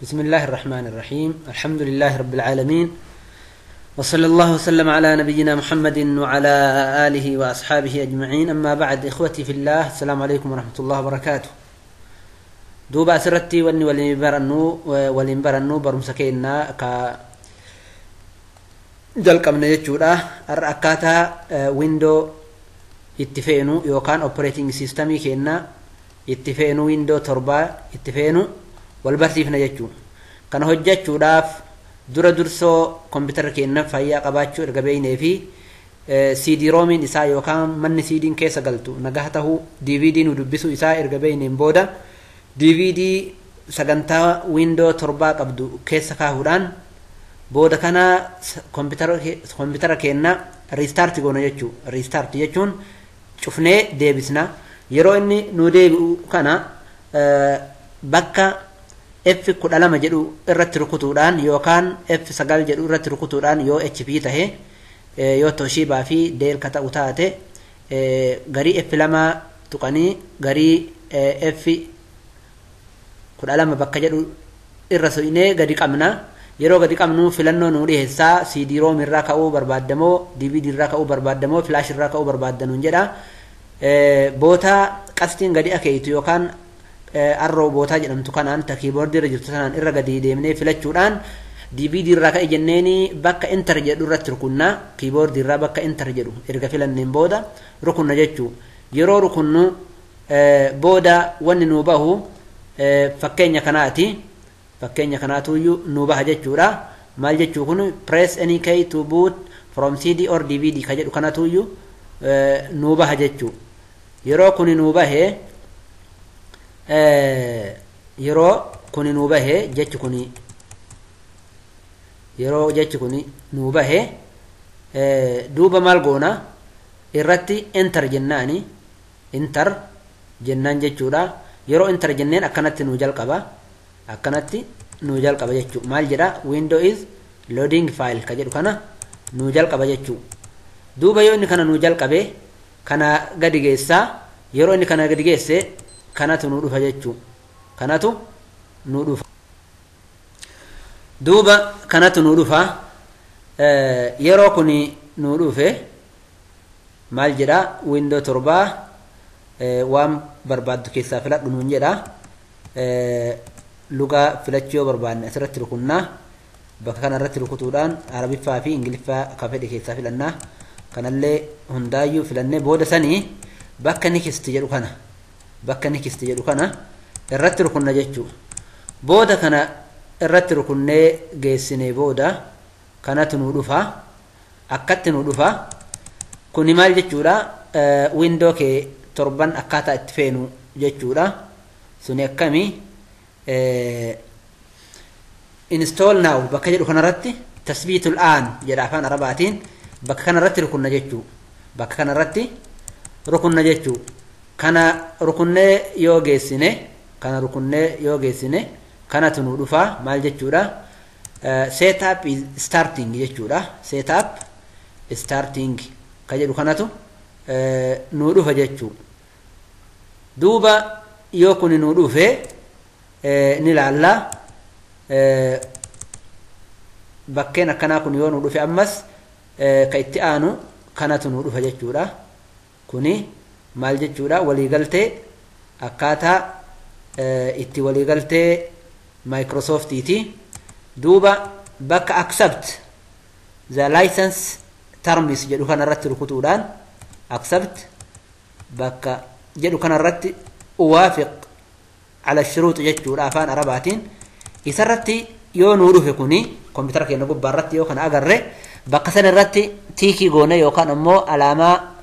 بسم الله الرحمن الرحيم. الحمد لله رب العالمين، وصلى الله وسلم على نبينا محمد وعلى آله وأصحابه أجمعين. أما بعد، إخوتي في الله، السلام عليكم ورحمة الله وبركاته. دوبا سرتي وني ولينبرنو برمسكينا ك جلق من يجودا الركاتا ويندو اتفقنو يوكان اوبريتنج سيستمي كينا اتفقنو ويندو تربا اتفقنو والبرسيفنا يجو كان هججو داف درسو كمبيوتر كينا فايا قباچو ارغبيني في سي دي رومين إسا يوكان من سيدين كيسا قلتو نقاته دي في دي ندبسو إسا ارغبيني مبودا دي في دي سغنتا ويندو تربا قبدو كيسا كاهودان بودا كانا كمبيوتر كينا ريستارت غونا يجو ريستارت يجون شوفني ديبسنا يرو اني نو ديبو كانا بكا اف كدلما جدو irratti rukutuudhaan yookaan F9 jedhu irratti rukutuudhaan yoo HP tahe yoo Toshiba fi Dell ka ta'u taate garii F2 tuqanii garii F12 bakka jedhu irra so'inee gadi qabna. yeroo gadi qabnu filannoo nu dhiheessaa CD-ROM irraa ka'uu barbaadamoo DVD irraa ka'uu barbaadamoo flash irraa ka'uu barbaadanuun jedha. Boota qastiin gadi akeetu yookaan arrow boota jedhamtu kanaan ta keyboard irra jirtu sanaan irra gadi deemnee filachuudhaan DVD irraa ka'e jenneeni bakka enter jedhu irratti rukunna. Keyboard irraa bakka enter jedhu erga filanneen booda rukunna jechuu. Yeroo rukunnu booda wanni nu bahu fakkeenya kanaati. fakkeenya kanaatuyyuu nu baha jechuudha. maal jechuu kun press any key to boot from CD or DVD ka jedhu kanatuyyuu nu baha jechuu. yeroo kuni nu bahe jechu kuni yeroo jechu kuni nu bahe duuba maal goona irratti enter jennaani enter jennaan jechuudha. yeroo enter jenneen akkanatti nu jalqaba jechuu. maal jedha window is loading file ka jedhu kana nu jalqaba jechuu. duuba yoo inni kana nu jalqabe kana gadi geessa. yeroo inni kana gadi geesse kanatu nu dhufa jechuu. kanatu nu dhufa duuba kanatu nu dhufa. yeroo kuni nu dhufe maal jedha window torbaa waan barbaaddu keessaa filadhu nuun jedha. lugaa filachuu yoo barbaanne asirratti rukunnaa. bakka kana irratti rukutuudhaan arabiffaa fi ingiliffaa ka fedhe keessaa filannaa. kanallee hundaayyuu filannee booda sanii bakka next jedhu kana irratti rukunna jechuu. booda kana irratti rukunnee geessinee booda kanatu nu dhufa akkatti nu dhufa. kuni maal jechuudha window kee torban akkaataa itti feenu jechuudha. suni akkami install now bakka jedhu kanarratti tasbiitul aan jedha afaan arabaatiin. bakka kanarratti rukunna jechuu. bakka kanarratti rukunna jechuu. kana rukunnee yoo geessine kanatu nu dhufa maal jechuudha setup is starting jechuudha. setup starting ka jedhu kanatu nu dhufa jechuu. duuba yoo kuni nu dhufe ni laalla bakkeen akkanaa kun yoo nu dhufe ammas ka itti aanu kanatu nu dhufa jechuudha. kuni maal jechuudha waliigaltee akkaataa itti waliigaltee Microsoftiiti. duuba bakka accept the license terms jedhu kanarratti rukutuudhaan accept bakka jedhu kanarratti uwaafiq ala shuruut jechuudha afaan arabaatiin. isarratti yoo nu dhufe kuni kompiitara keenya gubbaarratti yoo kana agarre bakka san irratti tiikii goone yookaan ammoo alaamaa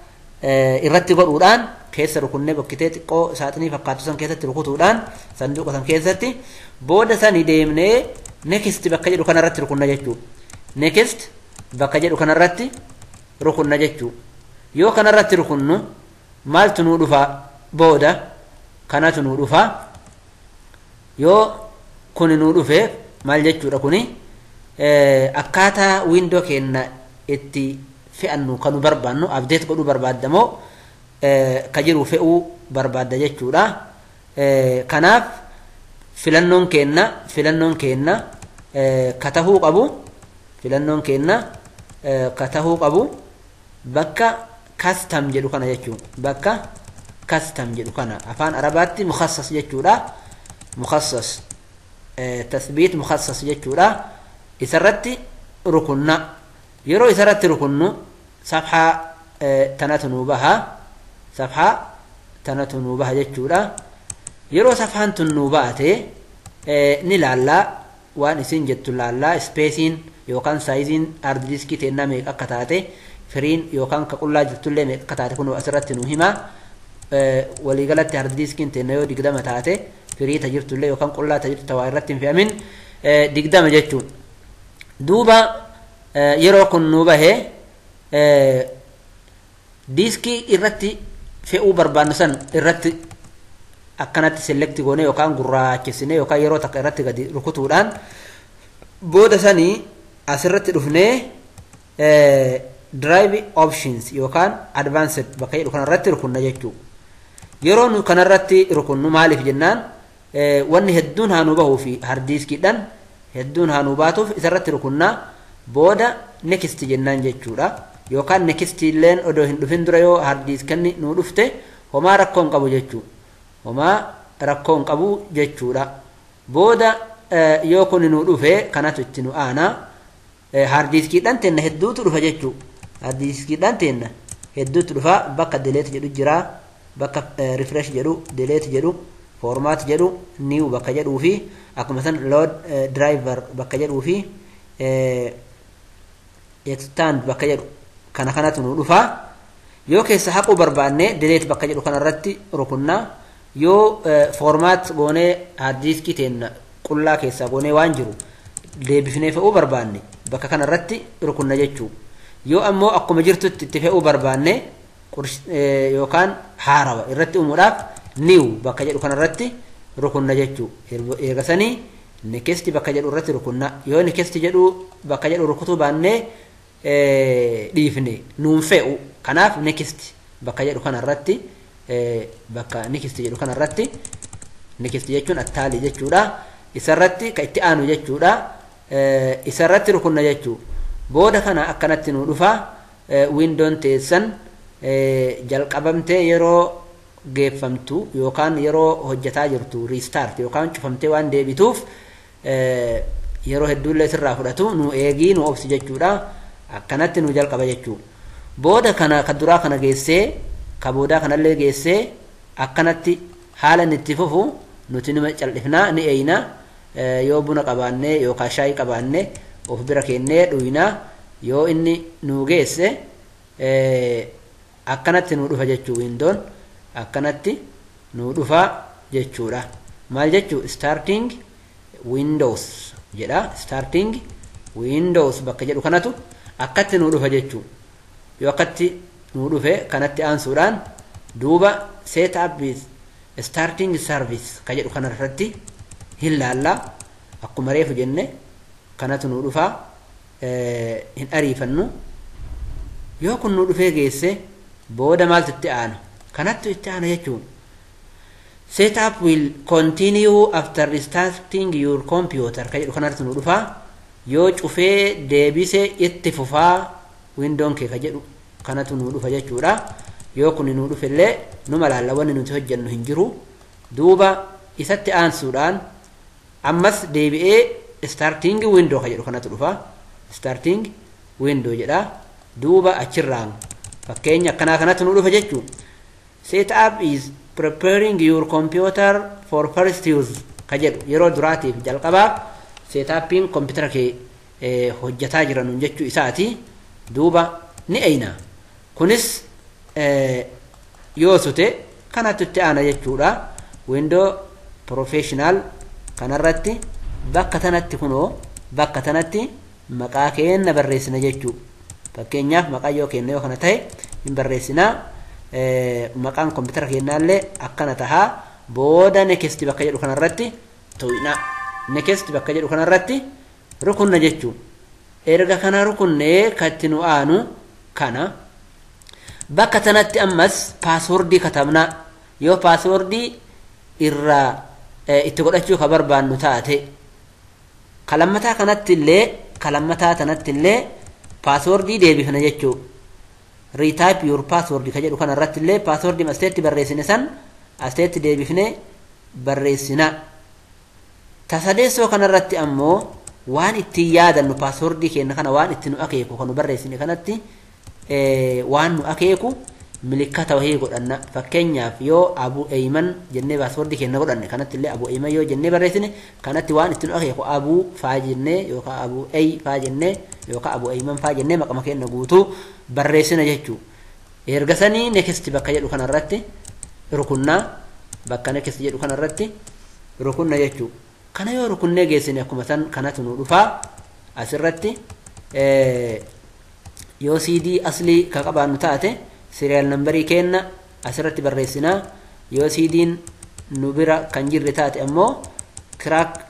irratti godhuudhaan keessa rukunnee bokkitee xiqqoo saaxinii fakkaatu san keessatti rukutuudhaan sanduuqa san keessatti booda sani deemnee next bakka jedhu kanarratti rukunna jechuu. next bakka jedhu kanarratti rukunna jechuu. yoo kanarratti rukunnu maaltu nu dhufa booda kanatu nu dhufa. yoo kuni nu dhufe maal jechuudha kuni akkaataa window keenya itti fe'annu kanu barbaannu update godhuu barbaadamoo ka jiru fe'uu barbaadda jechuudha. kanaaf filannoon keenna katahuu qabu filannoon keenna katahuu qabu bakka custom jedhu kana jechuun bakka custom jedhu kana afaan arabaatti mukhassas jechuudha mukhassas tasbiit mukhassas jechuudha isarratti rukunna yeroo isarratti rukunnu safhaa tanatu nuu baha jechuudha yeroo safhaan tun nuu baate ni laallaa waan isin jettu laallaa speesiin yookaan saayiziin hard diskii teennaa meeqa akka taate firiin yookaan ka qullaa jirtullee meeqa akka taate kun asirratti nuu himaa waliigalatti hard diskiin teenna yoo 20 taate firii tajirtullee yookaan qullaa tajirtu waa irratti hin fe'amin 20 jechuun duuba yeroo kun nuu bahee diskii irratti fe'uu barbaannu san irratti akkanatti selekti goone yookaan gurraachessine yookaan yeroo takka irratti gadi rukutuudhaan booda sanii asirratti dhufnee drive options yookaan advanced bakka jedhu kanarratti rukunna jechuu yeroo nu kanarratti rukunnu maaliif jennaan wanni hedduun haanuu bahuu fi hardiiskiidhaan hedduun haanuu baatuuf isarratti rukunnaa booda next jennaan jechuudha yookaan next illeen odoo hin dhufin dura yoo hardiiskanni nuu dhufte homaa rakkoon qabu jechuu homaa rakkoon qabu jechuudha booda yoo kun nuu dhufe kanatu itti nu aanaa hardiiskiidhaan teenna hedduutu dhufa jechuu hardiiskiidhaan teenna hedduutu dhufa bakka delete jedhu jira bakka refresh jedhu delete jedhu format jedhu new bakka jedhuu fi akkuma san load driver bakka jedhuu fi extend bakka jedhu kana kanatu nu dhufa yoo keessa haquu barbaanne delete bakka jedhu kanarratti rukunnaa yoo format goonee hard diskii teenna qullaa keessaa goonee waan jiru deebifnee fe'uu barbaanne bakka kanarratti rukunna jechuu yoo ammoo akkuma jirtutti itti fe'uu barbaanne yookaan haarawa irratti uumuudhaaf new bakka jedhu kanarratti rukunna jechuu eegasanii next bakka jedhu irratti rukunna yoo next jedhu bakka jedhu rukutuu baannee dhiifne nuun fe'u kanaaf next bakka jedhu kanarratti bakka next jedhu kanarratti next jechuun attaalii jechuudha isarratti ka itti aanu jechuudha isarratti rukunna jechuu booda kana akkanatti nu dhufa windoon teessan jalqabamtee yeroo geeffamtu yookaan yeroo hojjetaa jirtu restart yookaan cufamtee waan deebituuf yeroo hedduullee sirraa fudhatu nu eegii nu obsi jechuudha akkanatti nu jalqaba jechuu booda kana ka duraa kana geessee ka boodaa kanallee geessee akkanatti haala itti fufu nuti nima cal'ifnaa ni eeyna yoo buna qabaanne yookaan shaayii qabaanne of bira keennee dhuyna yoo inni nu geesse akkanatti nu dhufa jechuu windoon akkanatti nu dhufa jechuudha maal jechuu starting windows jedha starting windows bakka jedhu kanatu akkatti nu dhufa jechuu yoo akkatti nu dhufe kanatti aansuudhaan duuba set up with starting service ka jedhu kanarratti hin laalla akkuma reefu jenne kanatu nu dhufa hin ariifannu yoo kun nu dhufee geesse booda maaltu itti aana kanattu itti aana jechuun setup will continue after restarting your computer ka jedhu kanarratti nu dhufa yoo cufee deebise itti fufaa windoon kee ka jedhu kanatu nu dhufa jechuudha yoo kun nu dhufellee numa laalla wanni nuti hojjennu hin jiru duuba isatti aansuudhaan ammas deebi'ee starting window ka jedhu kanatu dhufa starting window jedha duuba achirraan fakkeenya akkanaa kanatu nu dhufa jechuun setup is preparing your computer for first use ka jedhu yeroo duraatiif jalqabaaf setupiin computer kee hojjetaa jiran jechuu isaati duuba ni eeyna kunis yoo sute kanatu itti aana jechuudha window professional kanarratti bakka tanatti kunoo bakka tanatti maqaa keenna barreessina jechuu fakkeenyaaf maqaa yoo kenna yoo kana ta'e hin barreessina maqaan computer kennaallee akkana tahaa booda next bakka jedhu kanarratti to'ina next bakka jedhu kanarratti rukunna jechuu erga kana rukunnee katti nu aanu kana bakka tanatti ammas passwordii katabna yoo passwordii irraa itti godhachuu ka barbaannu taate kalammataa kanatti illee paaswordii deebifna jechuu retype your password ka jedhu kana irratti illee paaswordii asteetti barreessine san asteetti deebifne barreessina. Tasadeessoo kana irratti ammoo waan itti yaadannu paaswordii keenya kana waan itti nu akeeku kan nu barreessine kanatti waan nu akeeku milikkata wahii godhanna. Fakkeenyaaf yoo Abu Eyman jennee paaswordii keenya godhanne kanatti illee Abu Eyman yoo jennee barreessine kanatti waan itti nu akeeku Abu faa jennee yookaan Abu Ey faa jennee yookaan Abu Eyman faa jennee maqama keenya guutuu barreessina jechuu. Erga sanii next bakka jedhu kana irratti rukunnaa bakka next jedhu kana irratti rukunna jechuu. Kana yoo rukunnee geessine akkuma san kanatu nu dhufaa asirratti yoo CD aslii ka qabaannu taate serial numberii kenna asirratti barreessinaa. Yoo CD'n nu bira kan jirre taate ammoo crack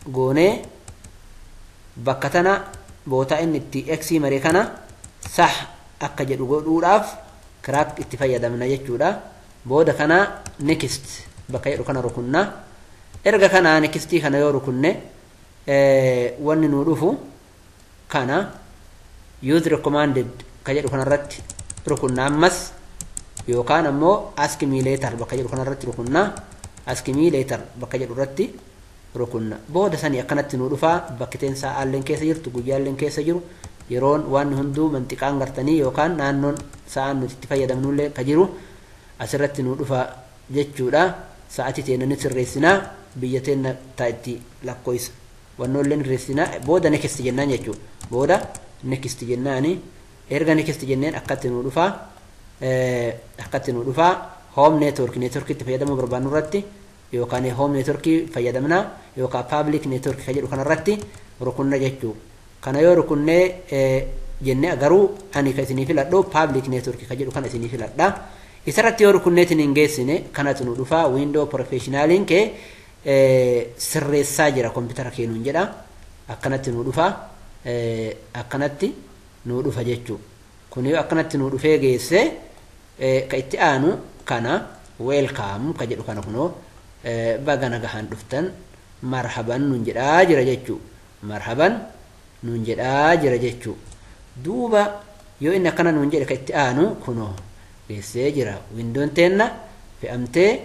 goonee bakka tana bootaa inni itti X maree kana sah akka jedhu godhuudhaaf crack itti fayyadamna jechuudha. Booda kana next bakka jedhu kana rukunna. Erga kana next kana yoo rukunne wanni nu dhufu kana use recommended ka jedhu kana irratti rukunna ammas yookaan ammoo ask me later bakka jedhu kana irratti rukunna. Ask me later bakka jedhu irratti rukunna. Booda sanii akkanatti nu dhufa bakkiteen sa'aalleen keessa jirtu guyyaalleen keessa jiru yeroon waan hunduu manxiqaan gartanii yookaan naannoon sa'aan nuti itti fayyadamnullee ka jiru asirratti nu dhufa jechuudha. Sa'atii teena ni sirreessinaa biyya teena ta'itti lakkoofsa wannoolleen sirreessinaa. Booda next jennaan jechuudha. Booda next jennaani erga next jenneen akkatti nu dhufa home network itti fayyadamuu barbaannu irratti yookaan home network fayyadamna yookaan public network ka jedhu kana irratti rukunna jechuu. Kana yoo rukunnee jenne garuu ani ka isinii filadhu public network ka jedhu kana isinii filadha. Isarratti yoo rukunneetiin hin geessine kanatu nu dhufa window professionaliin kee sirreessaa jira kompiitara keenuun jedha. Akkanatti nu dhufa jechuu. Kun yoo akkanatti nu dhufee geesse ka itti aanu kana welcome ka jedhu kana kunoo baga nagahaan dhuftan marhaban nuun jedhaa jira jechuu. Marhaban nuun jedhaa jira jechuu. Duuba yoo inni akkana nuun jedhe ka itti aanu kunoo geessee jira. Windoon teenna fe'amtee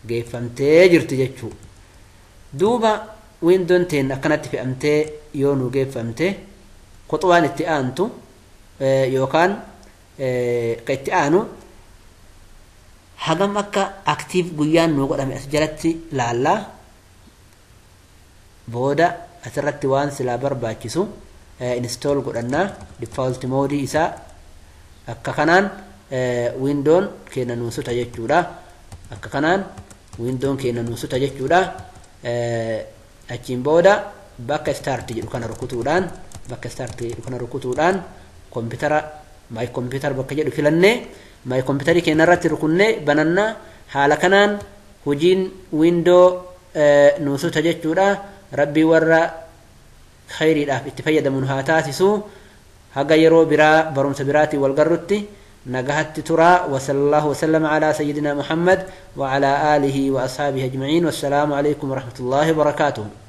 geeffamtee jirti jechuu. Duuba windoon teenna akkanatti fe'amtee yoo nu geeffamte qoxuwaan itti aantu yookaan ka itti aanu hagam akka active guyyaan nu godhame as jalatti laallaa. Booda asirratti waan silaa barbaachisu install godhannaa default mode isaa akka kanaan windoon keenya nu suta jechuudha. Akka kanaan windoon keenya nu suta jechuudha. Achiin booda bakka start jedhu kana rukutuudhaan kompiitara my computer bakka jedhu filannee my computerii keenya irratti rukunnee banannaa. Haala kanaan hojiin window nu suta jechuudha. Rabbii warra khayriidhaaf itti fayyadamuun haa taasisu. Haga yeroo biraa barumsa biraatiin wal garrutti نجحت ترى وصلى الله وسلم على سيدنا محمد وعلى آله وأصحابه أجمعين والسلام عليكم ورحمة الله وبركاته.